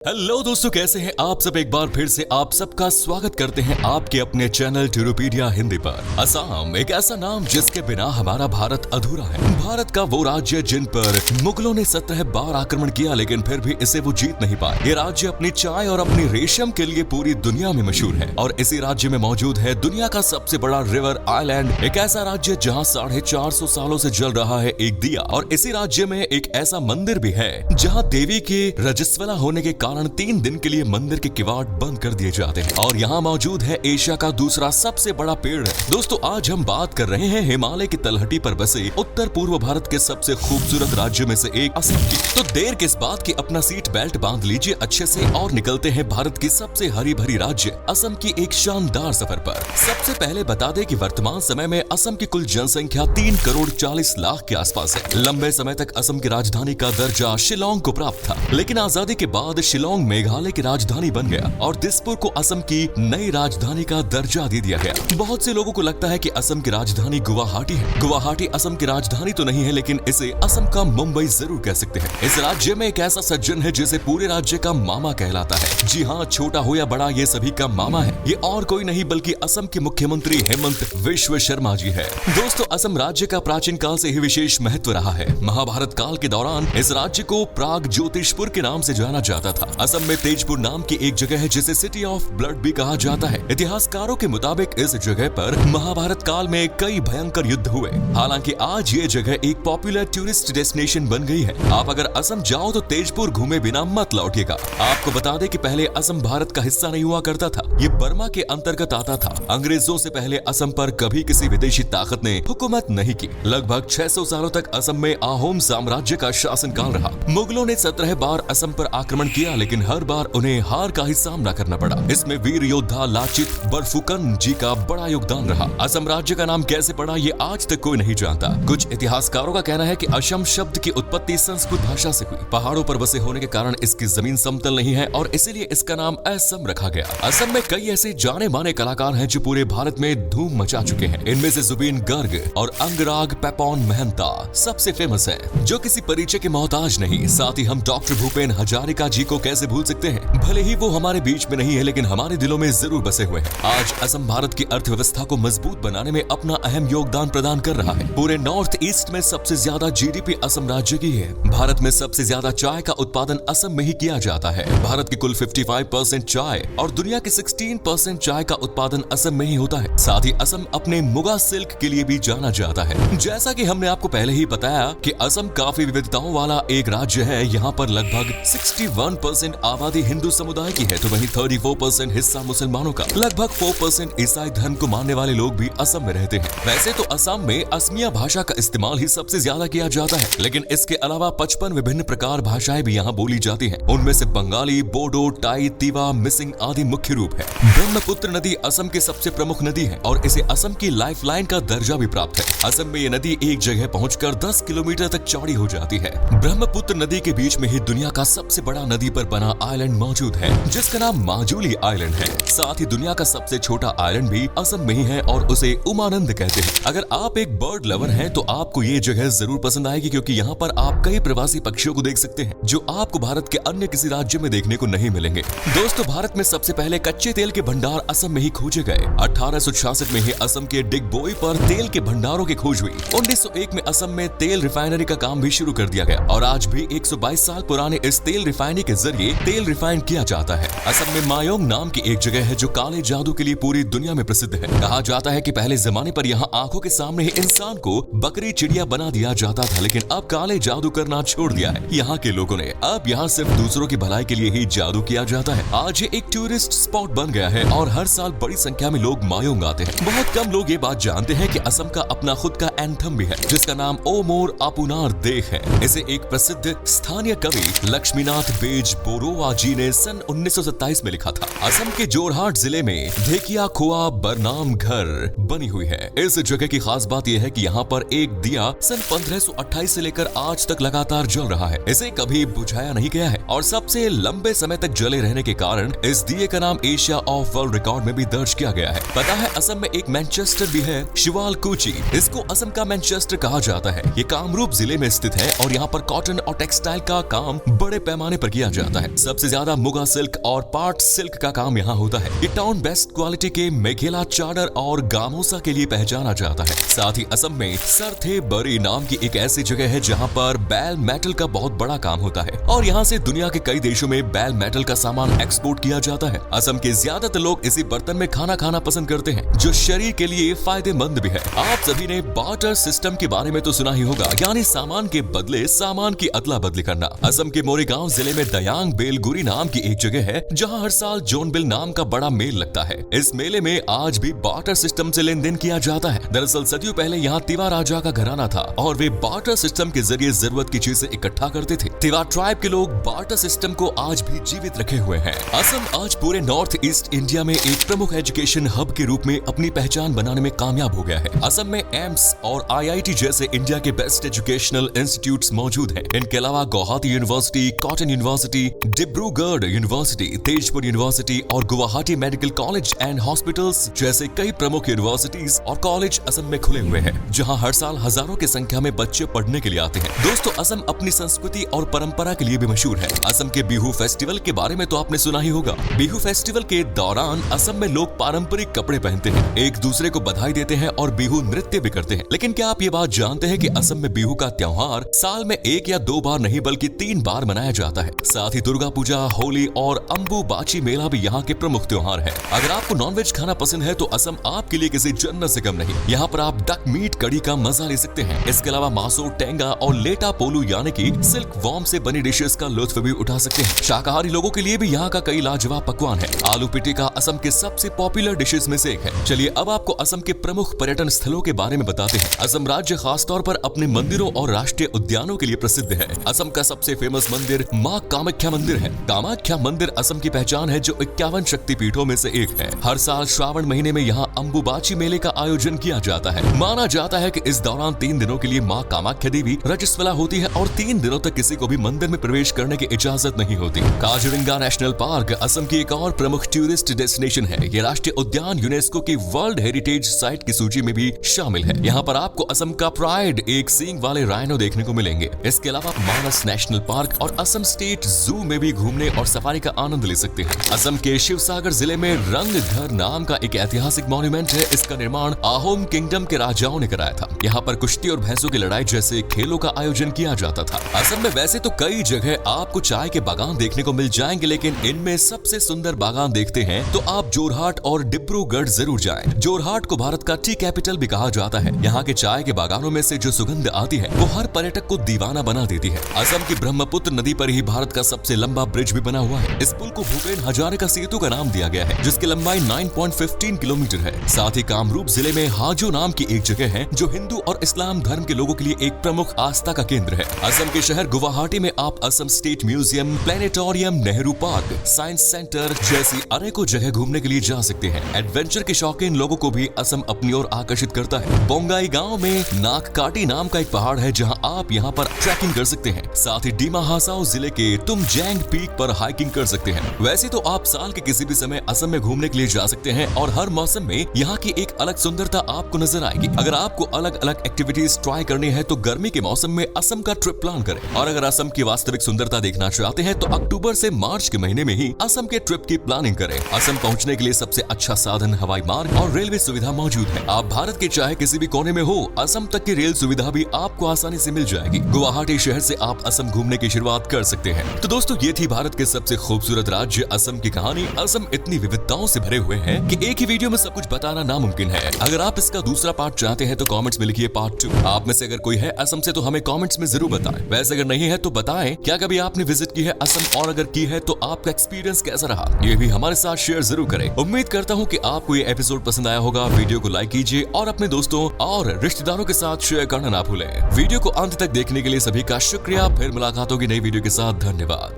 Hello दोस्तों, कैसे हैं आप सब। एक बार फिर से आप सबका स्वागत करते हैं आपके अपने चैनल टूरूपीडिया हिंदी पर। असम एक ऐसा नाम जिसके बिना हमारा भारत अधूरा है। भारत का वो राज्य जिन पर मुगलों ने 17 बार आक्रमण किया, लेकिन फिर भी इसे वो जीत नहीं पाए। ये राज्य अपनी चाय और अपनी रेशम के लिए पूरी दुनिया में मशहूर है और इसी राज्य में मौजूद है दुनिया का सबसे बड़ा रिवर आइलैंड। एक ऐसा राज्य जहाँ 450 सालों से जल रहा है एक दिया। और इसी राज्य में एक ऐसा मंदिर भी है जहाँ देवी के रजस्वला होने के कारण 3 दिन के लिए मंदिर के किवाड़ बंद कर दिए जाते हैं। और यहाँ मौजूद है एशिया का दूसरा सबसे बड़ा पेड़ है। दोस्तों, आज हम बात कर रहे हैं हिमालय की तलहटी पर बसे उत्तर पूर्व भारत के सबसे खूबसूरत राज्य में से एक असम की। तो देर किस बात की, अपना सीट बेल्ट बांध लीजिए अच्छे से और निकलते हैं भारत की सबसे हरी भरी राज्य असम की एक शानदार सफर पर। सबसे पहले बता दें कि वर्तमान समय में असम की कुल जनसंख्या 3 करोड़ 40 लाख के आसपास है। लंबे समय तक असम की राजधानी का दर्जा शिलोंग को प्राप्त था, लेकिन आजादी के बाद शिलोंग मेघालय की राजधानी बन गया और दिसपुर को असम की नई राजधानी का दर्जा दे दिया गया। बहुत से लोगों को लगता है कि असम की राजधानी गुवाहाटी है। गुवाहाटी असम की राजधानी तो नहीं है, लेकिन इसे असम का मुंबई जरूर कह सकते हैं। इस राज्य में एक ऐसा सज्जन है जिसे पूरे राज्य का मामा कहलाता है। जी हाँ, छोटा हो या बड़ा, ये सभी का मामा है। ये और कोई नहीं बल्कि असम के मुख्यमंत्री हेमंत विश्व शर्मा जी है। दोस्तों, असम राज्य का प्राचीन काल से ही विशेष महत्व रहा है। महाभारत काल के दौरान इस राज्य को प्राग ज्योतिषपुर के नाम से जाना जाता था। असम में तेजपुर नाम की एक जगह है जिसे सिटी ऑफ ब्लड भी कहा जाता है। इतिहासकारों के मुताबिक इस जगह पर महाभारत काल में कई भयंकर युद्ध हुए। हालांकि आज ये जगह एक पॉपुलर टूरिस्ट डेस्टिनेशन बन गई है। आप अगर असम जाओ तो तेजपुर घूमे बिना मत लौटिएगा। आपको बता दें कि पहले असम भारत का हिस्सा नहीं हुआ करता था, ये बर्मा के अंतर्गत आता था। अंग्रेजों से पहले असम पर कभी किसी विदेशी ताकत ने हुकूमत नहीं की। लगभग 600 सालों तक असम में आहोम साम्राज्य का शासनकाल रहा। मुगलों ने 17 बार असम पर आक्रमण किया, लेकिन हर बार उन्हें हार का ही सामना करना पड़ा। इसमें वीर योद्धा लाचित बरफुकन जी का बड़ा योगदान रहा। असम राज्य का नाम कैसे पड़ा, ये आज तक कोई नहीं जानता। कुछ इतिहासकारों का कहना है कि असम शब्द की उत्पत्ति संस्कृत भाषा से हुई। पहाड़ों पर बसे होने के कारण इसकी जमीन समतल नहीं है और इसीलिए इसका नाम असम रखा गया। असम में कई ऐसे जाने माने कलाकार हैं जो पूरे भारत में धूम मचा चुके हैं। इनमें से जुबीन गर्ग और अंगराग पेपॉन महंता सबसे फेमस है, जो किसी परिचय के मोहताज नहीं। साथ ही हम डॉक्टर भूपेन हजारिका जी को कैसे भूल सकते हैं। भले ही वो हमारे बीच में नहीं है, लेकिन हमारे दिलों में जरूर बसे हुए हैं। आज असम भारत की अर्थव्यवस्था को मजबूत बनाने में अपना अहम योगदान प्रदान कर रहा है। पूरे नॉर्थ ईस्ट में सबसे ज्यादा जीडीपी असम राज्य की है। भारत में सबसे ज्यादा चाय का उत्पादन असम में ही किया जाता है। भारत की कुल 55% चाय और दुनिया की 16% चाय का उत्पादन असम में ही होता है। साथ ही असम अपने मुगा सिल्क के लिए भी जाना जाता है। जैसा कि हमने आपको पहले ही बताया कि असम काफी विविधताओं वाला एक राज्य है। यहाँ पर लगभग 61% आबादी हिंदू समुदाय की है, तो वहीं 34% हिस्सा मुसलमानों का। लगभग 4% ईसाई धर्म को मानने वाले लोग भी असम में रहते हैं। वैसे तो असम में असमिया भाषा का इस्तेमाल ही सबसे ज्यादा किया जाता है, लेकिन इसके अलावा 55 विभिन्न प्रकार भाषाएं भी यहाँ बोली जाती हैं। उनमें से बंगाली, बोडो, टाई, तिवा, मिसिंग आदि मुख्य रूप है। ब्रह्मपुत्र नदी असम की सबसे प्रमुख नदी है और इसे असम की लाइफलाइन का दर्जा भी प्राप्त है। असम में ये नदी एक जगह पहुंचकर 10 किलोमीटर तक चौड़ी हो जाती है। ब्रह्मपुत्र नदी के बीच में ही दुनिया का सबसे बड़ा नदी पर बना आइलैंड मौजूद है, जिसका नाम माजुली आइलैंड है। साथ ही दुनिया का सबसे छोटा आइलैंड भी असम में ही है और उसे उमानंद कहते हैं। अगर आप एक बर्ड लवर हैं तो आपको ये जगह जरूर पसंद आएगी, क्योंकि यहाँ पर आप कई प्रवासी पक्षियों को देख सकते हैं जो आपको भारत के अन्य किसी राज्य में देखने को नहीं मिलेंगे। दोस्तों, भारत में सबसे पहले कच्चे तेल के भंडार असम में ही खोजे गए। 1866 में ही असम के डिगबोई पर तेल के भंडारों की खोज हुई। 1901 में असम में तेल रिफाइनरी का काम भी शुरू कर दिया गया और आज भी 122 साल पुराने इस तेल रिफाइनरी के जरिए तेल रिफाइन किया जाता है। असम में मायोंग नाम की एक जगह है जो काले जादू के लिए पूरी दुनिया में प्रसिद्ध है। कहा जाता है कि पहले जमाने पर यहाँ आंखों के सामने ही इंसान को बकरी चिड़िया बना दिया जाता था, लेकिन अब काले जादू करना छोड़ दिया है यहाँ के लोगों ने। अब यहाँ सिर्फ दूसरों की भलाई के लिए ही जादू किया जाता है। आज ये एक टूरिस्ट स्पॉट बन गया है और हर साल बड़ी संख्या में लोग मायोंग आते हैं। बहुत कम लोग ये बात जानते हैं कि असम का अपना खुद का एंथम भी है, जिसका नाम ओ मोर अपुनार देख है। इसे एक प्रसिद्ध स्थानीय कवि लक्ष्मीनाथ बेज बोरोवा जी ने सन 1927 में लिखा था। असम के जोरहाट जिले में धेकिया खोआ बरनाम घर बनी हुई है। इस जगह की खास बात यह है कि यहाँ पर एक दिया सन 1528 से लेकर आज तक लगातार जल रहा है। इसे कभी बुझाया नहीं गया है और सबसे लंबे समय तक जले रहने के कारण इस दिए का नाम एशिया ऑफ वर्ल्ड रिकॉर्ड में भी दर्ज किया गया है। पता है, असम में एक मैनचेस्टर भी है, शिवालकुची। इसको असम का मैनचेस्टर कहा जाता है। ये कामरूप जिले में स्थित है और यहाँ पर कॉटन और टेक्सटाइल का काम बड़े पैमाने पर किया जाता है। जाता है। सबसे ज्यादा मुगा सिल्क और पाट सिल्क का काम यहाँ होता है। ये टाउन बेस्ट क्वालिटी के मेखेला चादर और गामोसा के लिए पहचाना जाता है। साथ ही असम में सरथे बरी नाम की एक ऐसी जगह है जहाँ पर बैल मेटल का बहुत बड़ा काम होता है और यहाँ से दुनिया के कई देशों में बैल मेटल का सामान एक्सपोर्ट किया जाता है। असम के ज्यादातर लोग इसी बर्तन में खाना खाना पसंद करते हैं, जो शरीर के लिए फायदेमंद भी है। आप सभी ने बार्टर सिस्टम के बारे में तो सुना ही होगा, यानी सामान के बदले सामान की अदला बदली करना। असम के मोरीगांव जिले में दयांग बेलगुरी नाम की एक जगह है जहाँ हर साल जोनबिल नाम का बड़ा मेल लगता है। इस मेले में आज भी बार्टर सिस्टम से लेन देन किया जाता है। दरअसल सदियों पहले यहाँ तिवा राजा का घराना था और वे बार्टर सिस्टम के जरिए जरूरत की चीजें इकट्ठा करते थे। तिवा ट्राइब के लोग बार्टर सिस्टम को आज भी जीवित रखे हुए हैं। असम आज पूरे नॉर्थ ईस्ट इंडिया में एक प्रमुख एजुकेशन हब के रूप में अपनी पहचान बनाने में कामयाब हो गया है। असम में एम्स और IIT जैसे इंडिया के बेस्ट एजुकेशनल इंस्टीट्यूट्स मौजूद हैं। इनके अलावा Guwahati university, Cotton university, Dibrugarh university, Tezpur university और Guwahati medical college and hospitals जैसे कई प्रमुख यूनिवर्सिटीज और कॉलेज असम में खुले हुए हैं, जहां हर साल हजारों की संख्या में बच्चे पढ़ने के लिए आते हैं। दोस्तों, असम अपनी संस्कृति और परंपरा के लिए भी मशहूर है। असम के बिहू फेस्टिवल के बारे में तो आपने सुना ही होगा। बिहू फेस्टिवल के दौरान असम में लोग पारंपरिक कपड़े पहनते हैं, एक दूसरे को बधाई देते हैं और बिहू नृत्य भी करते हैं। लेकिन क्या आप ये बात जानते हैं कि असम में बिहू का त्योहार साल में 1 या 2 बार नहीं बल्कि 3 बार मनाया जाता है। साथ ही दुर्गा पूजा, होली और अम्बुबाची मेला भी यहाँ के प्रमुख त्योहार है। अगर आपको नॉनवेज खाना पसंद है तो असम आपके लिए किसी जन्नत से कम नहीं। यहाँ पर आप डक मीट कड़ी का मजा ले सकते हैं। इसके अलावा मासो, टेंगा और लेटा पोलू यानी कि सिल्क वॉर्म से बनी डिशेस का लुत्फ भी उठा सकते हैं। शाकाहारी लोगों के लिए भी यहाँ का कई लाजवाब पकवान है। आलू पिटिका असम के सबसे पॉपुलर डिशेस में से एक है। चलिए अब आपको असम के प्रमुख पर्यटन स्थलों के बारे में बताते हैं। असम राज्य खास तौर पर अपने मंदिरों और राष्ट्रीय उद्यानों के लिए प्रसिद्ध है। असम का सबसे फेमस मंदिर माँ कामाख्या मंदिर है। कामाख्या मंदिर असम की पहचान है, जो 51 शक्तिपीठों में से एक है। हर साल श्रावण महीने में यहाँ अम्बुबाची मेले का आयोजन किया जाता है। माना जाता है कि इस दौरान 3 दिनों के लिए माँ कामाख्या देवी रजस्वला होती है और 3 दिनों तक किसी को भी मंदिर में प्रवेश करने की इजाजत नहीं होती। काजीरंगा नेशनल पार्क असम की एक और प्रमुख टूरिस्ट डेस्टिनेशन है। ये राष्ट्रीय उद्यान यूनेस्को की वर्ल्ड हेरिटेज साइट की सूची में भी शामिल है। यहाँ पर आपको असम का प्राइड, एक सींग वाले राइनो देखने को मिलेंगे। इसके अलावा मानस नेशनल पार्क और असम स्टेट जू में भी घूमने और सफारी का आनंद ले सकते हैं। असम के शिवसागर जिले में रंगघर नाम का एक ऐतिहासिक मॉन्यूमेंट है। इसका निर्माण आहोम किंगडम के राजाओं ने कराया था। यहाँ पर कुश्ती और भैंसों की लड़ाई जैसे खेलों का आयोजन किया जाता था। असम में वैसे तो कई जगह आपको चाय के बागान देखने को मिल जाएंगे, लेकिन इनमें सबसे सुंदर बागान देखते हैं तो आप जोरहाट और डिब्रूगढ़ जरूर जाएं। जोरहाट को भारत का टी कैपिटल भी कहा जाता है। यहाँ के चाय के बागानों में से जो सुगंध आती है वो हर पर्यटक को दीवाना बना देती है। असम की ब्रह्मपुत्र नदी पर ही भारत का सबसे लंबा ब्रिज भी बना हुआ है। इस पुल को भूपेन हजारिका सेतु का नाम दिया गया है, जिसकी लंबाई 9.15 किलोमीटर है। साथ ही कामरूप जिले में हाजो नाम की एक जगह है, जो हिंदू और इस्लाम धर्म के लोगों के लिए एक प्रमुख आस्था का केंद्र है। असम के शहर गुवाहाटी में आप Assam state museum, planetarium, Nehru park, science centre जैसी अनेकों जगह घूमने के लिए जा सकते हैं। एडवेंचर के शौकीन लोगों को भी असम अपनी ओर आकर्षित करता है। बोंगाई गांव में नागकाटी नाम का एक पहाड़ है, जहां आप यहां पर ट्रैकिंग कर सकते हैं। साथ ही डीमा हासाओ जिले के तुमजैंग पीक पर हाइकिंग कर सकते हैं। वैसे तो आप साल के किसी भी समय असम में घूमने के लिए जा सकते हैं और हर मौसम में यहाँ की एक अलग सुंदरता आपको नजर आएगी। अगर आपको अलग अलग एक्टिविटीज ट्राई करनी है तो गर्मी के मौसम में असम का ट्रिप प्लान करें। और अगर असम की वास्तविक सुंदरता देखना चाहते हैं तो अक्टूबर से मार्च के महीने में ही असम के ट्रिप की प्लानिंग करें। असम पहुंचने के लिए सबसे अच्छा साधन हवाई मार्ग और रेलवे सुविधा मौजूद है। आप भारत के चाहे किसी भी कोने में हो, असम तक की रेल सुविधा भी आपको आसानी से मिल जाएगी। गुवाहाटी शहर से आप असम घूमने की शुरुआत कर सकते हैं। तो दोस्तों, ये थी भारत के सबसे खूबसूरत राज्य असम की कहानी। असम इतनी विविधताओं से भरे हुए हैं कि एक ही वीडियो में सब कुछ बताना नामुमकिन है। अगर आप इसका दूसरा पार्ट चाहते हैं तो कमेंट्स में लिखिए पार्ट 2। आप में से अगर कोई है असम से तो हमें कमेंट्स में जरूर बताएं। वैसे अगर नहीं है तो बताएं, क्या कभी आपने विजिट की है असम, और अगर की है तो आपका एक्सपीरियंस कैसा रहा, ये भी हमारे साथ शेयर जरूर करें। उम्मीद करता हूँ कि आपको ये एपिसोड पसंद आया होगा। वीडियो को लाइक कीजिए और अपने दोस्तों और रिश्तेदारों के साथ शेयर करना ना भूलें। वीडियो को अंत तक देखने के लिए सभी का शुक्रिया। फिर मुलाकात होगी नई वीडियो के साथ। धन्यवाद।